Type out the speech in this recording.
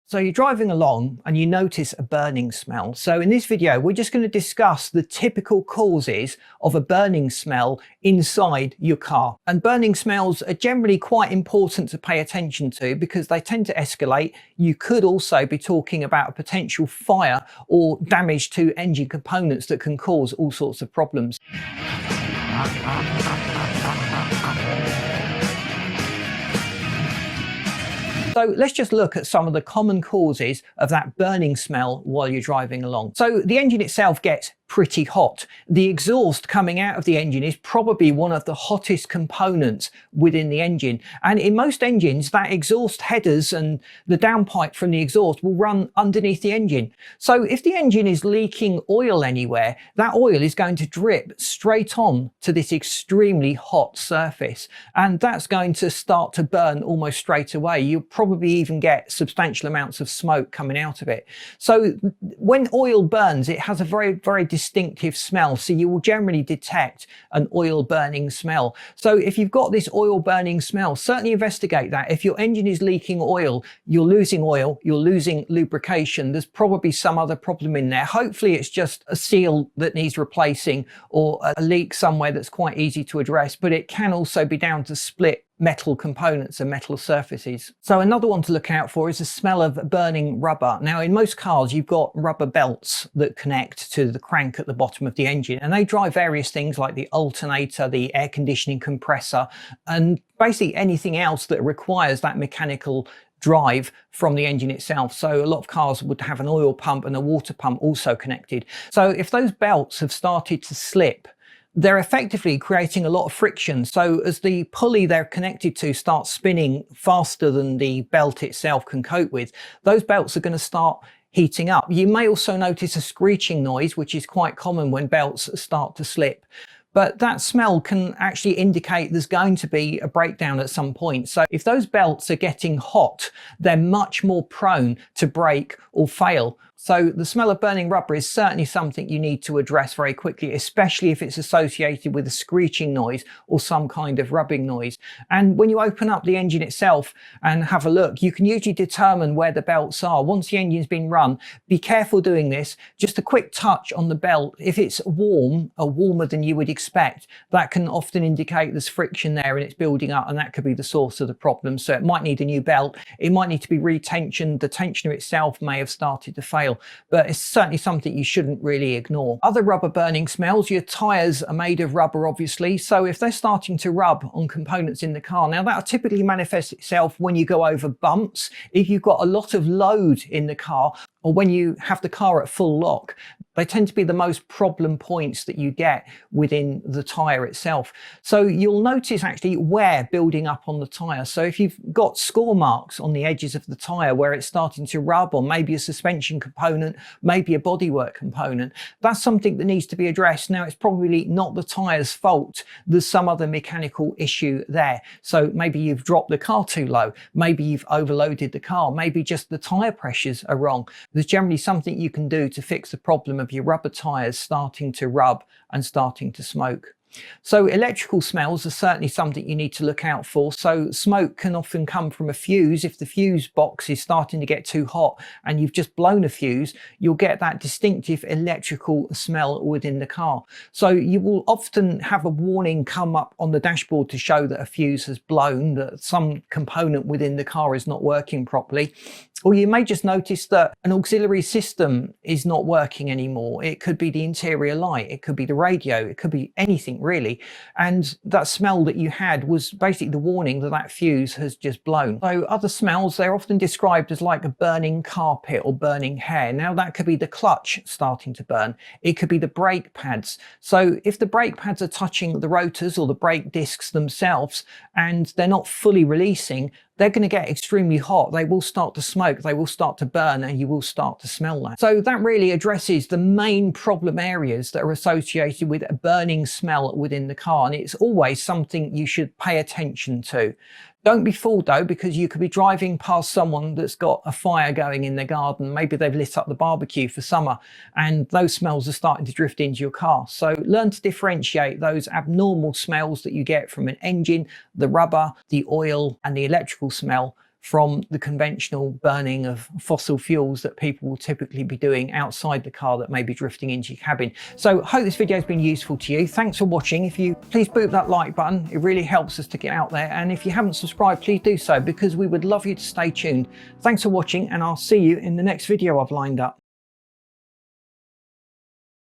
So you're driving along and you notice a burning smell. So in this video, we're just going to discuss the typical causes of a burning smell inside your car. And burning smells are generally quite important to pay attention to because they tend to escalate. You could also be talking about a potential fire or damage to engine components that can cause all sorts of problems. So let's just look at some of the common causes of that burning smell while you're driving along. So the engine itself gets pretty hot. The exhaust coming out of the engine is probably one of the hottest components within the engine. And in most engines, that exhaust headers and the downpipe from the exhaust will run underneath the engine. So if the engine is leaking oil anywhere, that oil is going to drip straight on to this extremely hot surface. And that's going to start to burn almost straight away. You'll probably even get substantial amounts of smoke coming out of it. So when oil burns, it has a very distinctive smell. So you will generally detect an oil burning smell. So if you've got this oil burning smell, certainly investigate that. If your engine is leaking oil, you're losing lubrication, there's probably some other problem in there. Hopefully it's just a seal that needs replacing or a leak somewhere that's quite easy to address, but it can also be down to split metal components and metal surfaces. So another one to look out for is the smell of burning rubber. Now in most cars you've got rubber belts that connect to the crank at the bottom of the engine, and they drive various things like the alternator, the air conditioning compressor, and basically anything else that requires that mechanical drive from the engine itself. So a lot of cars would have an oil pump and a water pump also connected. So if those belts have started to slip, they're effectively creating a lot of friction. So as the pulley they're connected to starts spinning faster than the belt itself can cope with, those belts are going to start heating up. You may also notice a screeching noise, which is quite common when belts start to slip. But that smell can actually indicate there's going to be a breakdown at some point. So if those belts are getting hot, they're much more prone to break or fail. So the smell of burning rubber is certainly something you need to address very quickly, especially if it's associated with a screeching noise or some kind of rubbing noise. And when you open up the engine itself and have a look, you can usually determine where the belts are. Once the engine's been run, be careful doing this. Just a quick touch on the belt. If it's warm or warmer than you would expect, that can often indicate there's friction there and it's building up, and that could be the source of the problem. So it might need a new belt. It might need to be retensioned. The tensioner itself may have started to fail. But it's certainly something you shouldn't really ignore. Other rubber burning smells, your tyres are made of rubber obviously, so if they're starting to rub on components in the car, now that'll typically manifest itself when you go over bumps, if you've got a lot of load in the car, or when you have the car at full lock. They tend to be the most problem points that you get within the tyre itself. So you'll notice actually wear building up on the tyre. So if you've got score marks on the edges of the tyre where it's starting to rub, or maybe a suspension component, maybe a bodywork component, that's something that needs to be addressed. Now it's probably not the tyre's fault. There's some other mechanical issue there. So maybe you've dropped the car too low. Maybe you've overloaded the car. Maybe just the tyre pressures are wrong. There's generally something you can do to fix the problem of your rubber tyres starting to rub and starting to smoke. So electrical smells are certainly something you need to look out for. So smoke can often come from a fuse. If the fuse box is starting to get too hot and you've just blown a fuse, you'll get that distinctive electrical smell within the car. So you will often have a warning come up on the dashboard to show that a fuse has blown, that some component within the car is not working properly. Or you may just notice that an auxiliary system is not working anymore. It could be the interior light, it could be the radio, it could be anything really. And that smell that you had was basically the warning that that fuse has just blown. So other smells, they're often described as like a burning carpet or burning hair. Now that could be the clutch starting to burn. It could be the brake pads. So if the brake pads are touching the rotors or the brake discs themselves and they're not fully releasing, they're going to get extremely hot. They will start to smoke, they will start to burn, and you will start to smell that. So that really addresses the main problem areas that are associated with a burning smell within the car. And it's always something you should pay attention to. Don't be fooled though, because you could be driving past someone that's got a fire going in their garden. Maybe they've lit up the barbecue for summer and those smells are starting to drift into your car. So learn to differentiate those abnormal smells that you get from an engine, the rubber, the oil and the electrical smell from the conventional burning of fossil fuels that people will typically be doing outside the car that may be drifting into your cabin. So hope this video has been useful to you. Thanks for watching. If you please boot that like button, it really helps us to get out there. And if you haven't subscribed, please do so, because we would love you to stay tuned. Thanks for watching, and I'll see you in the next video I've lined up.